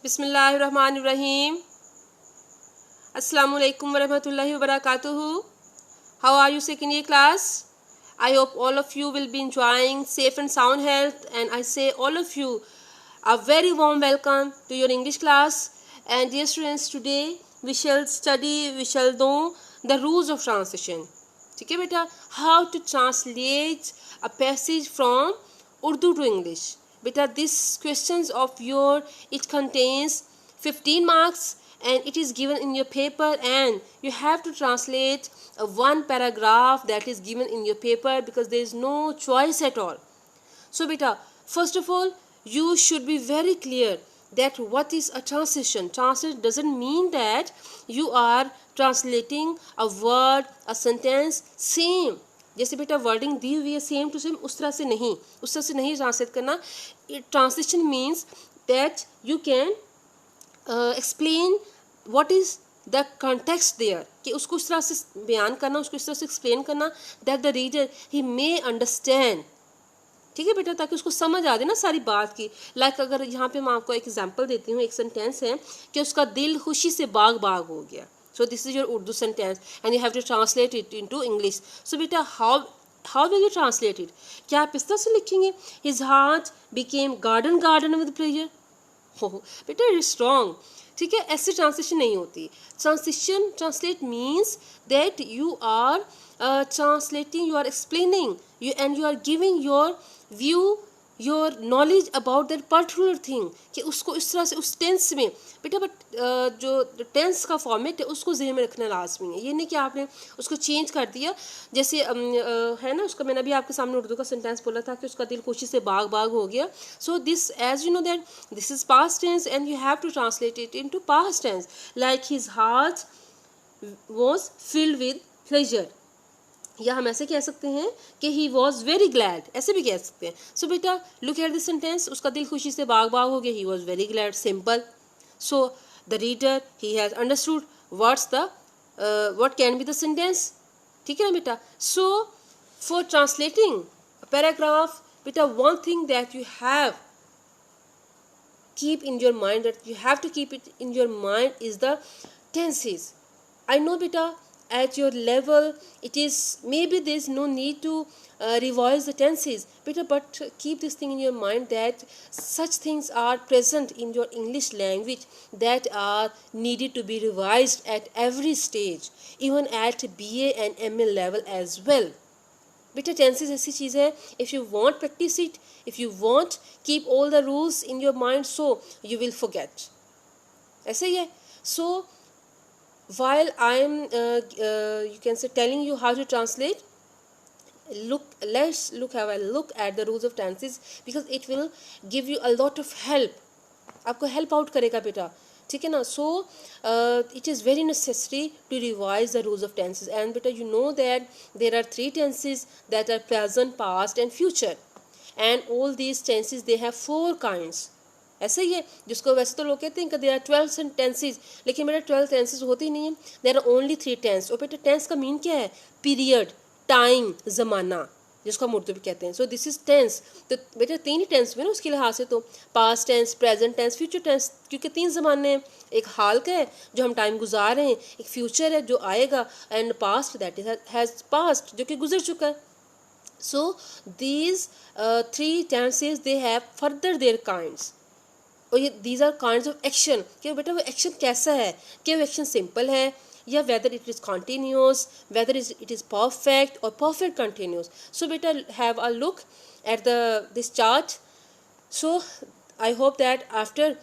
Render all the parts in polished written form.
Bismillahirrahmanirrahim. Assalamu alaikum warahmatullahi wabarakatuh. How are you, second year class? I hope all of you will be enjoying safe and sound health, and I say all of you a very warm welcome to your English class. And dear students, today we shall know the rules of translation. ठीक है बेटा, how to translate a passage from Urdu to English. Beta, this questions of your, it contains 15 marks and it is given in your paper, and you have to translate one paragraph that is given in your paper because there is no choice at all. So beta, first of all, you should be very clear that what is a translation. Translation doesn't mean that you are translating a word, a sentence same. जैसे बेटा wording दी हुई है same to same, उस तरह से नहीं translate करना. Translation means that you can explain what is the context there, कि उसको इस तरह से बयान करना, उसको इस तरह से एक्सप्लेन करना that the reader he may understand. ठीक है बेटा, ताकि उसको समझ आ जाए ना सारी बात की. लाइक अगर यहाँ पे मैं आपको एक एग्जांपल देती हूँ, एक सेंटेंस है कि उसका दिल खुशी से बाग बाग हो गया. So this is your Urdu sentence and you have to translate it into English. So beta, how will you translate it? क्या आप इस तरह से लिखेंगे? His heart became garden with pleasure. Oh, बेटा it is strong. ठीक है, ऐसी ट्रांसलेशन नहीं होती. Translate means that you are translating, you are explaining, you are giving your view, your knowledge about that particular thing, कि उसको इस तरह से उस टेंस में बेटा. बट जो टेंस का फॉर्मेट है उसको ज़हन में रखना लाजमी है. ये नहीं कि आपने उसको चेंज कर दिया. जैसे है ना, उसका मैंने अभी आपके सामने उर्दू का सेंटेंस बोला था कि उसका दिल खुशी से बाग बाग हो गया. So this, as you know that this is past tense and you have to translate it into past tense. Like his heart was filled with pleasure, या हम ऐसे कह सकते हैं कि ही वॉज वेरी ग्लैड, ऐसे भी कह सकते हैं. सो बेटा लुक एट दिस सेंटेंस, उसका दिल खुशी से बाग बाग हो गया, he was very glad, simple. So the reader he has understood what can be the sentence. ठीक है ना बेटा. सो फॉर ट्रांसलेटिंग पैराग्राफ बेटा, one thing that you have keep in your mind, that you have to keep it in your mind, is the tenses. I know beta, at your level it is, maybe there is no need to revise the tenses beta, but keep this thing in your mind that such things are present in your English language that are needed to be revised at every stage, even at BA and MA level as well. बेटा tenses ऐसी चीज़ है, if you want practice it, if you want keep all the rules in your mind, so you will forget. ऐसे ही है. सो while I am you can say telling you how to translate, let's have a look at the rules of tenses, because it will give you a lot of help. आपको help out करेगा बेटा. ठीक है ना. सो it is very necessary to revise the rules of tenses. And beta, you know that there are 3 tenses that are present, past and future, and all these tenses they have 4 kinds. ऐसे ही है, जिसको वैसे तो लोग कहते हैं कि there are 12 tenses, लेकिन बेटा 12 टेंसेज होते ही नहीं है. There are only 3 tense. और बेटा टेंस का मीन क्या है? पीरियड, टाइम, ज़माना, जिसको हम उर्दू में कहते हैं. So this is tense. तो बेटा 3 ही टेंस हुए ना उसके लिहाज से, तो past tense, present tense, future tense, क्योंकि 3 ज़माने हैं. एक हाल का है जो हम टाइम गुजार रहे हैं, एक फ्यूचर है जो आएगा, and past that is has past, जो कि गुजर चुका है. So these 3 tenses they have further their kinds. और ये these are kinds of action, कि बेटा वो एक्शन कैसा है, कि वो एक्शन सिंपल है, या weather it is continuous, weather it is perfect और परफेक्ट कंटिन्यूस. सो बेटा have a look at this chart. So I hope that after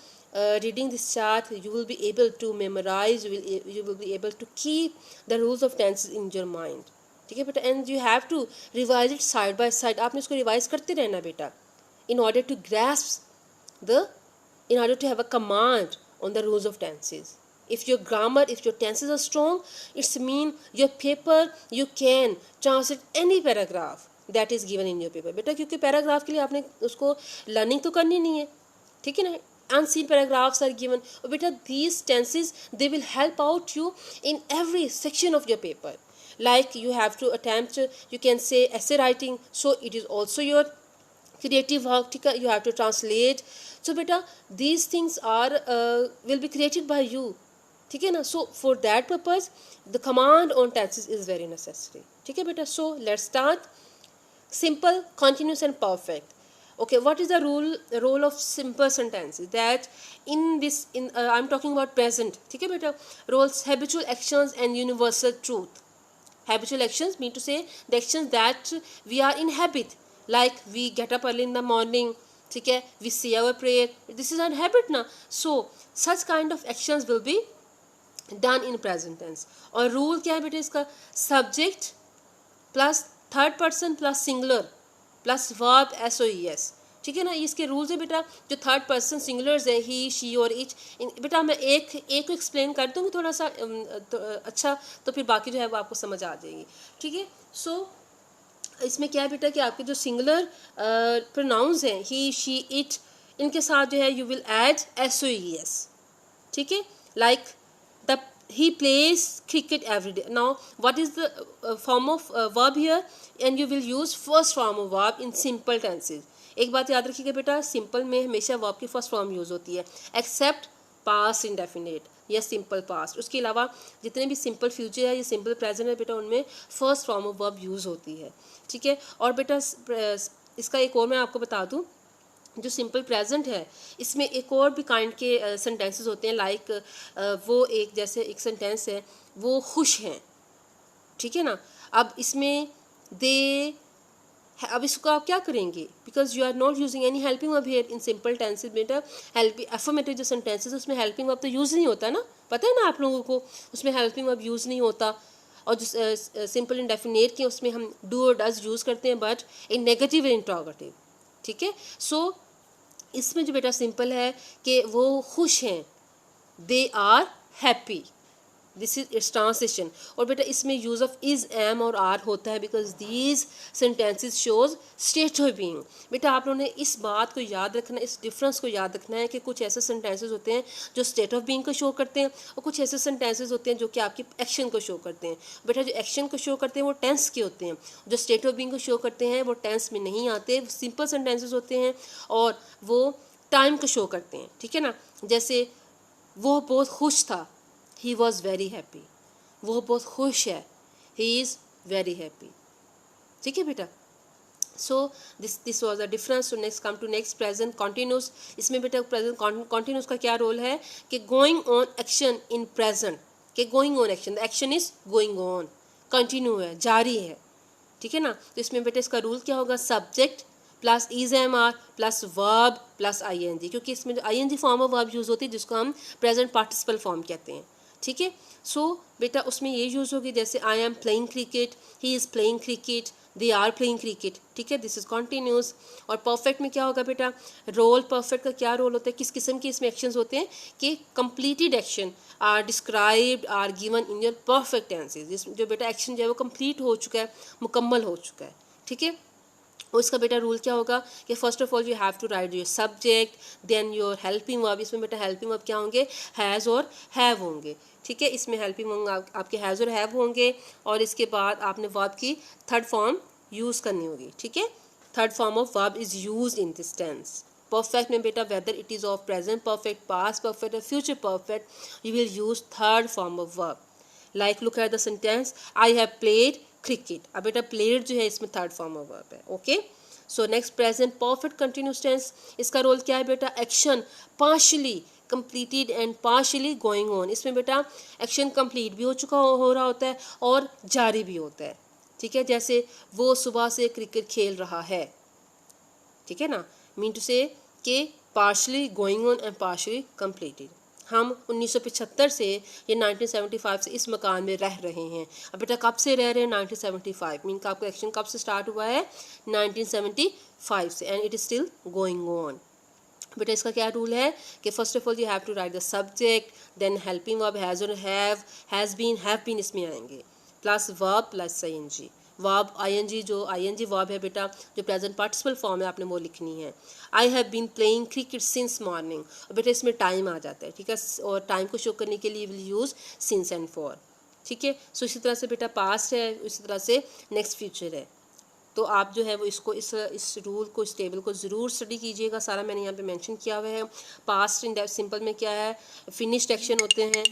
reading this chart you will be able to memorize, you will be able to keep the rules of tenses in your mind. ठीक है बेटा. And you have to revise it side by side. आपने इसको revise करते रहना बेटा, in order to have a command on the rules of tenses. If your grammar, if your tenses are strong, it's mean your paper you can translate any paragraph that is given in your paper. बेटा क्योंकि paragraph के लिए आपने उसको learning तो करनी नहीं है. ठीक है ना. Unseen paragraphs are given. और बेटा these tenses they will help out you in every section of your paper. Like you have to attempt, you can say essay writing, so it is also your creative work, ठीक है, you have to translate. So बेटा these things are will be created by you, ठीक है ना. So for that purpose the command on tenses is very necessary, ठीक है बेटा. So let's start. Simple, continuous and perfect. Okay, what is the role of simple sentences? That in this I'm talking about present, ठीक है बेटा. Roles, habitual actions and universal truth. Habitual actions mean to say the actions that we are in habit, like we get up early in the morning, ठीक है, we say our prayer, this is a habit ना. So such kind of actions will be done in present tense. और rule क्या है बेटा इसका? Subject plus third person plus singular plus verb SOES, ठीक है ना. इसके रूल्स है बेटा. जो थर्ड पर्सन सिंगुलर्स है ही, शी और इच, बेटा मैं एक को एक्सप्लेन कर दूँगी थोड़ा सा अच्छा, तो फिर बाकी जो है वो आपको समझ आ जाएगी, ठीक है. सो इसमें क्या है बेटा कि आपके जो सिंगुलर प्रोनाउंस हैं ही, शी, इट, इनके साथ जो है यू विल ऐड SOES, ठीक है. Like the he plays cricket every day. Now what is the form of verb here, and you will use first form of verb in simple tenses. एक बात याद रखिएगा बेटा, सिंपल में हमेशा verb की फर्स्ट फॉर्म यूज़ होती है, एक्सेप्ट पास्ट इंडेफिनिट या सिंपल पास्ट. उसके अलावा जितने भी सिंपल फ्यूचर है या सिंपल प्रेजेंट है बेटा, उनमें first form of verb use होती है, ठीक है. और बेटा इसका एक और मैं आपको बता दूँ, जो सिंपल प्रेजेंट है इसमें एक और भी काइंड के सेंटेंसेस होते हैं. लाइक वो एक जैसे एक सेंटेंस है, वो खुश हैं, ठीक है ना. अब इसमें दे, अब इसको आप क्या करेंगे, because you are not using any helping verb here in simple tenses बेटा. एफर्मेटिव जो सेंटेंसेस उसमें हेल्पिंग वर्ब तो यूज़ नहीं होता ना, पता है ना आप लोगों को, उसमें हेल्पिंग वर्ब यूज़ नहीं होता. और जो सिंपल इंडेफिनिट के उसमें हम डू और डज यूज़ करते हैं, बट इन नेगेटिव इंट्रोगेटिव, ठीक है. सो इसमें जो बेटा सिंपल है कि वो खुश हैं, they are happy, this is its translation. और बेटा इसमें यूज़ ऑफ इज़, एम और आर होता है, because these sentences shows state of being. बेटा आप लोगों ने इस बात को याद रखना, इस डिफरेंस को याद रखना है कि कुछ ऐसे सेंटेंसेस होते हैं जो स्टेट ऑफ बीइंग को शो करते हैं, और कुछ ऐसे सेंटेंसेस होते हैं जो कि आपके एक्शन को शो करते हैं. बेटा जो एक्शन को शो करते हैं वो टेंस के होते हैं, जो स्टेट ऑफ बीइंग को शो करते हैं वो टेंस में नहीं आते, वो सिंपल सेंटेंसेस होते हैं और वो टाइम को शो करते हैं, ठीक है ना. जैसे वो बहुत खुश था, he was very happy. वो बहुत खुश है, he is very happy, ठीक है बेटा. so this was the difference. so next come to next present continuous. इसमें बेटा present continuous का क्या रोल है कि going on action in present, कि going on action, the action is going on, continue है, जारी है, ठीक है ना. तो इसमें बेटा इसका रूल क्या होगा, subject plus is am are plus verb plus ING, क्योंकि इसमें जो ING form of verb use होती है जिसको हम प्रेजेंट पार्टिसिपल फॉर्म कहते हैं, ठीक है. सो बेटा उसमें ये यूज़ होगी जैसे I am playing cricket, he is playing cricket, they are playing cricket, ठीक है. This is continuous. और परफेक्ट में क्या होगा बेटा, रोल, परफेक्ट का क्या रोल होता है, किस किस्म के इसमें एक्शंस होते हैं कि completed action are described are given in your perfect tenses. जो बेटा एक्शन जो है वो कंप्लीट हो चुका है, मुकम्मल हो चुका है, ठीक है. और इसका बेटा रूल क्या होगा कि first of all you have to write your subject, then your helping verb. इसमें बेटा हेल्पिंग वर्ब क्या होंगे, हैज़ और हैव होंगे, ठीक है. इसमें हेल्पिंग वर्ब आपके हैज़ और हैव होंगे, और इसके बाद आपने वर्ब की थर्ड फॉर्म यूज़ करनी होगी, ठीक है. Third form of verb is use in this tense. Perfect में बेटा whether it is of present perfect, past perfect और future perfect, you will use third form of verb. Like look at the sentence, I have played cricket. अब बेटा played जो है इसमें third form of verb है, okay. So next present perfect continuous tense, इसका role क्या है बेटा, action partially completed and partially going on. इसमें बेटा एक्शन कंप्लीट भी हो चुका हो रहा होता है और जारी भी होता है, ठीक है. जैसे वो सुबह से क्रिकेट खेल रहा है, ठीक है ना. मीन टू से कि partially going on and partially completed. हम 1975 से या 1975 से इस मकान में रह रहे हैं. अब बेटा कब से रह रहे हैं, 1975. मीन का आपका एक्शन कब से स्टार्ट हुआ है, 1975 से, and it is still going on. बेटा इसका क्या रूल है कि first of all you have to write the subject, then helping verb has और हैज़ बीन इसमें आएंगे, plus verb plus ING. Verb ING, जो ING वर्ब है बेटा जो प्रेजेंट पार्टिसिपल फॉर्म है, आपने वो लिखनी है. I have been playing cricket since morning. और बेटा इसमें टाइम आ जाता है, ठीक है, और टाइम को शो करने के लिए will use since and for, ठीक है. सो इसी तरह से बेटा पास्ट है, इसी तरह से नेक्स्ट फ्यूचर है. तो आप जो है वो इसको इस रूल को, इस टेबल को ज़रूर स्टडी कीजिएगा। सारा मैंने यहाँ पे मेंशन किया हुआ है। पास्ट इंडेफिनिट सिंपल में क्या है, फिनिश्ड एक्शन होते हैं,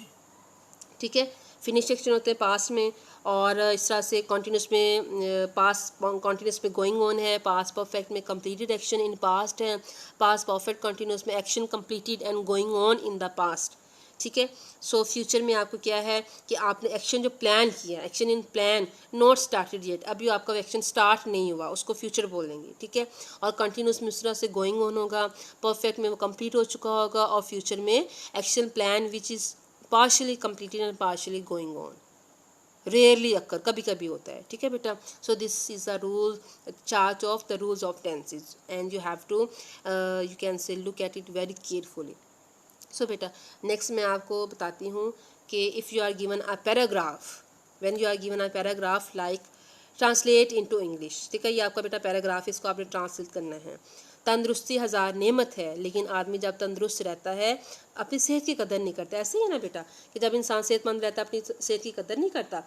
ठीक है, फिनिश एक्शन होते हैं पास्ट में, और इस तरह से कॉन्टीन्यूस में पास्ट कॉन्टीन्यूस में गोइंग ऑन है, पास्ट परफेक्ट में कंप्लीटेड एक्शन इन पास्ट है, पास्ट परफेक्ट कॉन्टीन्यूस में action completed and going on in the past, ठीक है। सो फ्यूचर में आपको क्या है कि आपने एक्शन जो प्लान किया, action in plan not started yet, अभी आपका एक्शन स्टार्ट नहीं हुआ, उसको फ्यूचर बोलेंगे, ठीक है। और कंटिन्यूस में इस तरह से गोइंग ऑन होगा, परफेक्ट में वो कंप्लीट हो चुका होगा, और फ्यूचर में action plan which is partially completed and partially going on, rarely occur, कभी कभी होता है, ठीक है बेटा। so this is a rule chart of the rules of tenses and you have to you can say look at it very carefully। so बेटा next मैं आपको बताती हूँ कि if you are given a paragraph, when you are given a paragraph like translate into English, ठीक है, ये आपका बेटा पैराग्राफ, इसको आपने ट्रांसलेट करना है। तंदुरुस्ती हज़ार नेमत है, लेकिन आदमी जब तंदुरुस्त रहता है अपनी सेहत की कदर नहीं करता। ऐसे ही है ना बेटा कि जब इंसान सेहतमंद रहता है अपनी सेहत की कदर नहीं करता,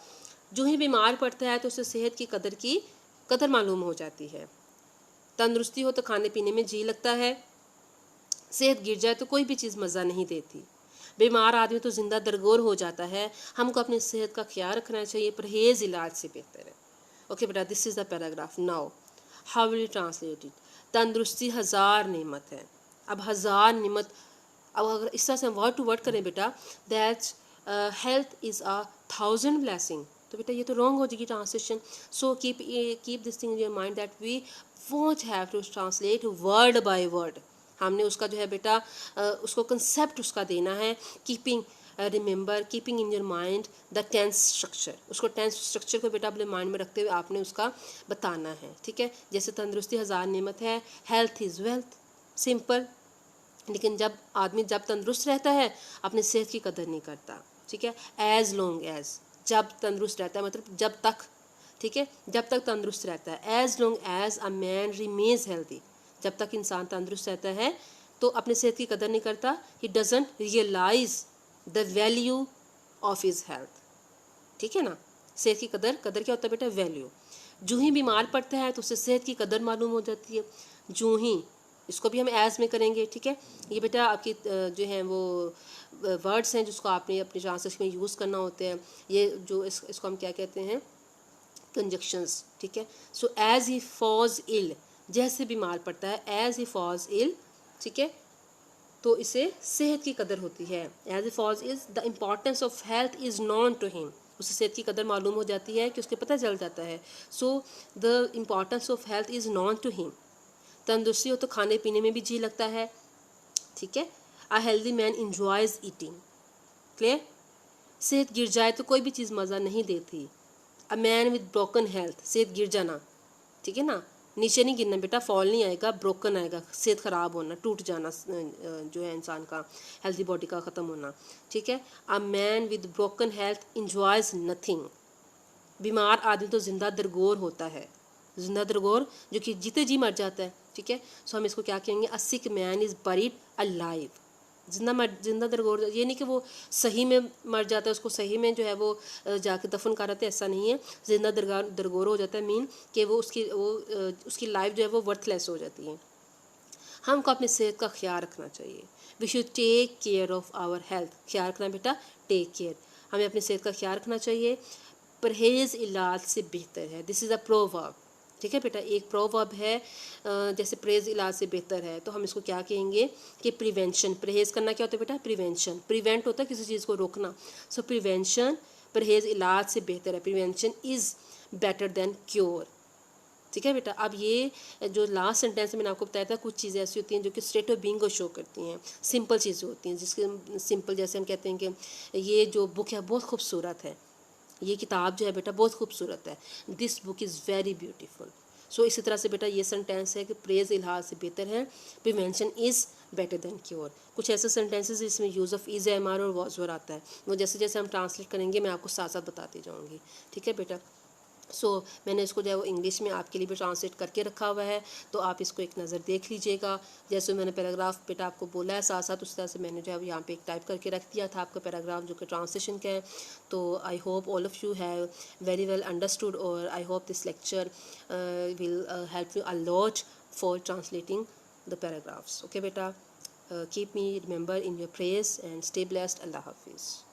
जो ही बीमार पड़ता है तो उसे सेहत की कदर मालूम हो जाती है। तंदुरुस्ती हो तो खाने पीने में जी लगता है, सेहत गिर जाए तो कोई भी चीज़ मज़ा नहीं देती। बीमार आदमी तो जिंदा दरगोर हो जाता है। हमको अपनी सेहत का ख्याल रखना चाहिए, परहेज़ इलाज से बेहतर है। ओके बेटा, this is the paragraph. Now how will you translate it. तंदुरुस्ती हज़ार नेमत है। अब हज़ार नेमत, अब अगर इस तरह से हम वर्ड टू वर्ड करें बेटा, that health is a 1000 blessing, तो बेटा ये तो रॉन्ग हो जाएगी translation. So keep this thing in your mind that we won't have to translate word by word. हमने उसका जो है बेटा उसको कंसेप्ट उसका देना है, keeping remember, keeping in your mind the tense structure. उसको टेंस स्ट्रक्चर को बेटा अपने माइंड में रखते हुए आपने उसका बताना है, ठीक है। जैसे तंदुरुस्ती हज़ार नेमत है, हेल्थ इज़ वेल्थ, सिंपल। लेकिन जब आदमी जब तंदुरुस्त रहता है अपनी सेहत की कदर नहीं करता, ठीक है। एज लॉन्ग एज, जब तंदुरुस्त रहता है मतलब जब तक, ठीक है, जब तक तंदुरुस्त रहता है। As long as a man remains healthy, जब तक इंसान तंदुरुस्त रहता है तो अपनी सेहत की कदर नहीं करता। He doesn't realise the value of his health, ठीक है ना। सेहत की कदर क्या होता है बेटा, वैल्यू। जो ही बीमार पड़ता है तो उसे सेहत की कदर मालूम हो जाती है। जो ही, इसको भी हम एज में करेंगे, ठीक है। ये बेटा आपकी जो है वो वर्ड्स हैं जिसको आपने अपने ट्रांसलेशन में यूज़ करना होते हैं। ये जो इसको हम क्या कहते हैं, कंजक्शंस, ठीक है। सो एज ही फॉज इल, जैसे बीमार पड़ता है, एज ही फॉज इल, ठीक है, तो इसे सेहत की कदर होती है। एज ए फॉज is the importance of health is known to him, उसे सेहत की कदर मालूम हो जाती है कि उसके पता चल जाता है। So the importance of health is known to him. तंदुरुस्ती हो तो खाने पीने में भी जी लगता है, ठीक है। A healthy man enjoys eating, clear. सेहत गिर जाए तो कोई भी चीज़ मज़ा नहीं देती। A man with broken health, सेहत गिर जाना, ठीक है ना, नीचे नहीं गिरना बेटा, फॉल नहीं आएगा, ब्रोकन आएगा, सेहत ख़राब होना, टूट जाना जो है इंसान का, हेल्दी बॉडी का ख़त्म होना, ठीक है। A man with broken health enjoys nothing, बीमार आदमी तो जिंदा दरगोर होता है, जिंदा दरगोर जो कि जीते जी मर जाता है, ठीक है। सो हम इसको क्या कहेंगे, a sick man is buried alive, जिंदा दरगोर, ये नहीं कि वो सही में मर जाता है, उसको सही में जो है वो जाके दफन कर रहे थे, ऐसा नहीं है। जिंदा दरगोर हो जाता है मीन कि वो उसकी लाइफ जो है वो वर्थलेस हो जाती है। हमको अपनी सेहत का ख्याल रखना चाहिए। We should take care of our health, ख्याल रखना बेटा, टेक केयर, हमें अपनी सेहत का ख्याल रखना चाहिए। परहेज़ इलाज से बेहतर है, दिस इज़ अ प्रोवर्ब, ठीक है बेटा। एक प्रोवर्ब है जैसे परहेज़ इलाज से बेहतर है, तो हम इसको क्या कहेंगे कि प्रिवेंशन। परहेज़ करना क्या होता है बेटा, प्रिवेंशन। प्रिवेंट होता है किसी चीज़ को रोकना, सो प्रिवेंशन, परहेज़ इलाज से बेहतर है। Prevention is better than cure, ठीक है बेटा। अब ये जो लास्ट सेंटेंस मैंने आपको बताया था, कुछ चीज़ें ऐसी होती हैं जो कि स्टेट ऑफ बीइंग को शो करती हैं, सिंपल चीज़ें होती हैं, जिसके सिंपल जैसे हम कहते हैं कि ये जो बुक है बहुत खूबसूरत है, ये किताब जो है बेटा बहुत खूबसूरत है, this book is very beautiful. So इसी तरह से बेटा ये सेंटेंस है कि प्रेज इलाज से बेहतर है, prevention is better than cure. कुछ ऐसे सेंटेंसेस जिसमें use of is, am are और वॉज वर आता है, वो जैसे जैसे हम ट्रांसलेट करेंगे मैं आपको साथ साथ बताती जाऊँगी, ठीक है बेटा। सो मैंने इसको जो है वो इंग्लिश में आपके लिए भी ट्रांसलेट करके रखा हुआ है, तो आप इसको एक नज़र देख लीजिएगा। जैसे मैंने पैराग्राफ बेटा आपको बोला है साथ साथ उस तरह से मैंने जो है वो यहाँ पे एक टाइप करके रख दिया था आपका पैराग्राफ जो कि ट्रांसलेशन का है। तो I hope all of you have very well understood, और I hope this lecture will help you a lot for translating the paragraphs. Okay बेटा, keep me remember in your prayers and stay blessed. अल्लाह हाफिज़।